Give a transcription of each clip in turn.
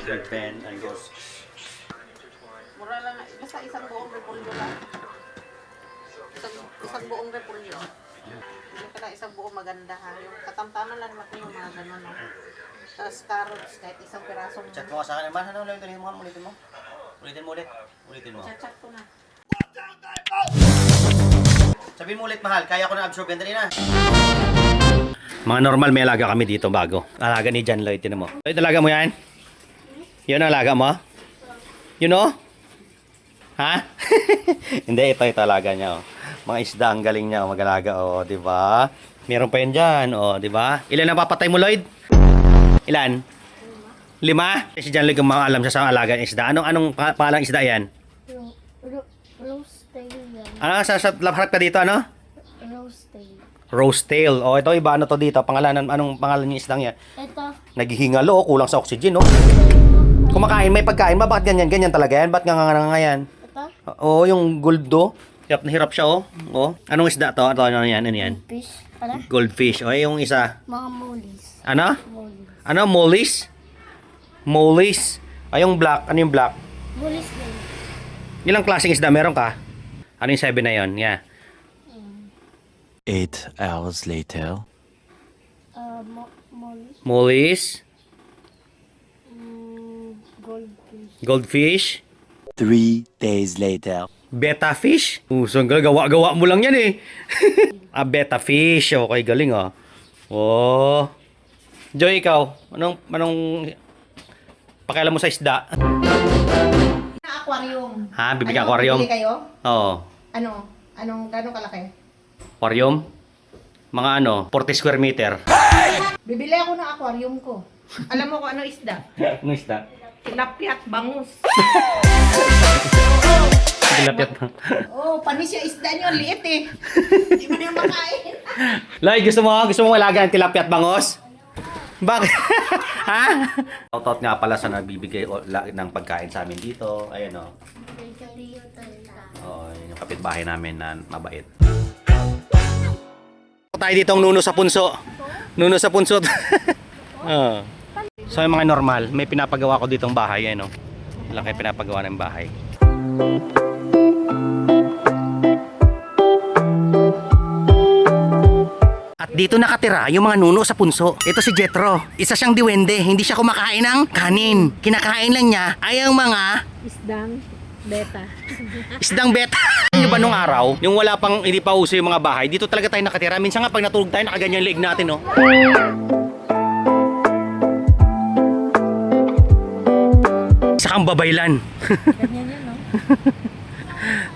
pen, ayos. Mura lang, basta isang buong repolyo lang. Isang buong repolyo. Hindi ka lang isang buong maganda ha. Yung katamtaman lang naman yung mga ganun. No? Tapos carrots, kahit isang pirasong. Chat mo ka sa akin naman. Ano lang ito mo? Ulitin mo. Ulitin mo ulit. Ulitin mo. Chat ko na. Sabihin mo ulit, mahal. Kaya ko na absorb yan. Dali na. Mga normal, may alaga kami dito bago. Alaga ni John Lloyd. Tinan mo. Lloyd, alaga mo yan? Yun ang alaga mo? You know? Ha? Hindi, ito alaga niya. Oh. Mga isda, ang galing niya. Oh, mag-alaga. Oh, di ba? Meron pa yan dyan. Oh, di ba? Ilan ang papatay mo, Lloyd? Ilan? 5? Si John Lloyd, kung maalam siya sa alaga ng isda. Anong palang isda yan? Rose tail yan. Ano? Sa harap ka dito, ano? Rose tail. Rose tail. Oh, ito iba. Ano to dito? Pangalanan, anong pangalan ng isdang yan? Ito. Naghihingalo. Oh, kulang sa oxygen, oh. Kumakain, may pagkain. Bakit ganyan? Ganyan talaga yan? Ba't nga yan? Ito. Oo, yung goldo. Hirap na hirap siya, oh. Oh. Anong isda to? Ano yan? Ano yan? Fish. Pala? Goldfish. O, yung isa. Mga molis. Ano? Molis. Ano? Mollies? Mollies. Ay, yung black. Ano yung black? Molis din. Ilang klaseng isda meron ka? Ano yung 7 na yun? Yeah. 8 hours later. Molis. Mollies. Goldfish. Goldfish. 3 days later. Betta fish. Sanggal, gawa-gawa mo lang yan eh. Betta fish. Okay, galing oh. Oh. Joy, ikaw. Anong pakialam mo sa isda? Aquarium. Ha? Bibigyan aquarium? Bibili kayo? Oo. Anong gano'ng kalaki? Aquarium? Mga 40 square meter. Bibili ako ng aquarium ko. Alam mo kung ano isda? Ano isda? Tilapia at bangus. Tilapia pa. Oh, panis yung isda niyo, liit eh. Hindi mo na yung makain. Lai, gusto mo alaga ng tilapia at bangos? Bakit? Ha? Shoutout nga pala sa nagbibigay ng pagkain sa amin dito. Ayan o. Oh, yun yung kapitbahay namin na mabait. Tayo dito ang nuno sa punso. Nuno sa punso. Oh. So yung mga normal, may pinapagawa ko ditong bahay. Ayan o. Laki pinapagawa ng bahay. At dito nakatira yung mga nuno sa punso. Ito si Jetro. Isa siyang diwende. Hindi siya kumakain ng kanin. Kinakain lang niya ay ang mga Isdang beta. isdang beta. Yung ba nung araw, yung wala pang, hindi pa uso yung mga bahay, dito talaga tayo nakatira. Minsan nga pag natulog tayo, nakaganyan yung leg natin, no? Isa kang babaylan. Ganyan yun, no?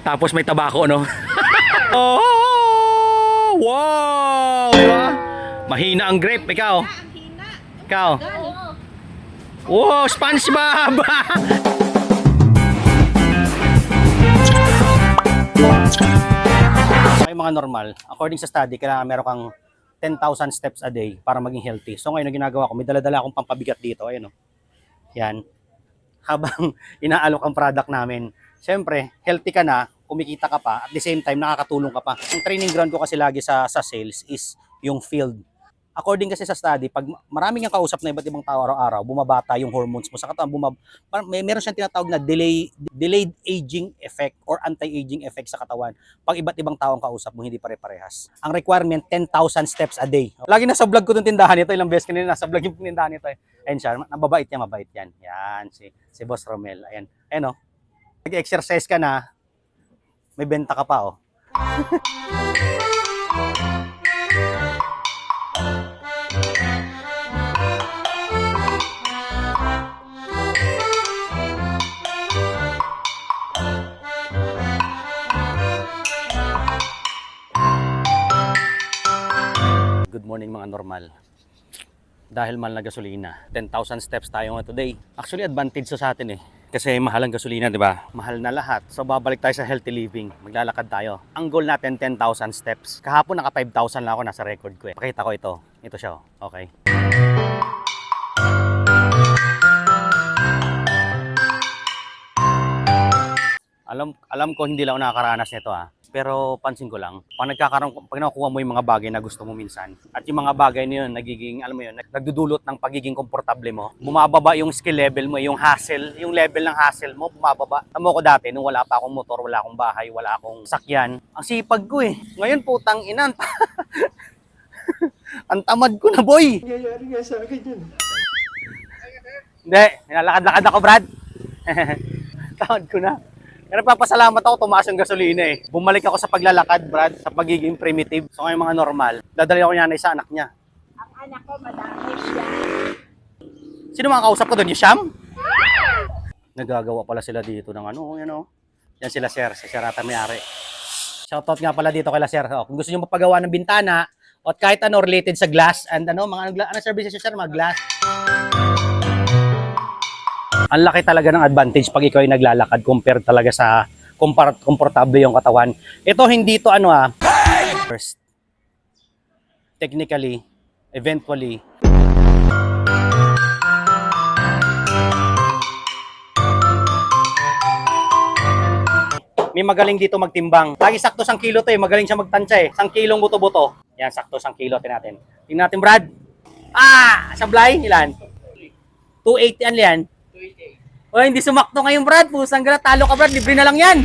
Tapos may tabako, no? Oh! Wow! Diba? Mahina ang grape. Ikaw? Ikaw? Wow! SpongeBob! Ay, mga normal. According sa study, kailangan meron kang 10,000 steps a day para maging healthy. So ngayon, ang ginagawa ko, may dala-dala akong pampabigat dito. Ayan, o. Yan. Habang inaalok ang product namin. Siyempre, healthy ka na, kumikita ka pa, at the same time, nakakatulong ka pa. Ang training ground ko kasi lagi sa sales is yung field. According kasi sa study, pag maraming kang kausap na iba't ibang tao araw-araw, bumabata yung hormones mo sa katawan, meron siyang tinatawag na delayed aging effect or anti-aging effect sa katawan. Pag iba't ibang tao ang kausap mo, hindi pare-parehas. Ang requirement, 10,000 steps a day. Lagi nasa vlog ko itong tindahan nito, ilang beses kanina nasa vlog yung tindahan nito. Ayan siya, mabait niya, mabait yan. Yan, si Boss Romel. Ayan, ayan o. Nag-exercise ka na, may benta ka pa, oh. Good morning mga normal. Dahil mahal na gasolina, 10,000 steps tayo nga today. Actually, advantage sa atin eh. Kasi mahal ang gasolina, di ba? Mahal na lahat. So babalik tayo sa healthy living. Maglalakad tayo. Ang goal natin 10,000 steps. Kahapon naka 5,000 lang ako, nasa record ko eh. Pakita ko ito. Ito siya, oh. Okay. Alam ko hindi lang ako nakakaranas nito ah. Pero pansin ko lang, pag nakukuha mo yung mga bagay na gusto mo minsan, at yung mga bagay na yun, nagiging, alam mo yun, nagdudulot ng pagiging komportable mo, bumababa yung skill level mo, yung hassle, yung level ng hassle mo, bumababa. Tamo ko dati, nung wala pa akong motor, wala akong bahay, wala akong sakyan, ang sipag ko eh. Ngayon putang inan, ang tamad ko na, boy! Nangyayari nga sa akin yun. Hindi, nilalakad-lakad ako, Brad. Tamad ko na. Pero papasalamat ako, tumaas yung gasolina eh. Bumalik ako sa paglalakad, Brad, sa pagiging primitive. So ngayon mga normal, dadali ako nanay sa anak niya. Ang anak ko, madami siya. Sino mga kausap ko doon? Yung Sham? Nagagawa pala sila dito ng ano, you know. Yan sila sir, si Sir Ata Mayari. Shoutout nga pala dito kay sir. Oh, kung gusto niyo mapagawa ng bintana, o kahit ano related sa glass, and ano, mga ano services sir, mga glass. Ang laki talaga ng advantage pag ikaw ay naglalakad compare talaga sa komportable yung katawan. Ito hindi to ano first. Technically, eventually, may magaling dito magtimbang. Lagi sakto 1 kilo to eh, magaling siya magtansya eh. 1 kilong buto-buto. Yan, sakto 1 kilo, tingnan natin. Tingnan natin, Brad. Sablay, ilan? 280, ano yan? O, hindi sumakto ngayon, Brad. Pusang gala, talo ka, Brad. Libre na lang yan.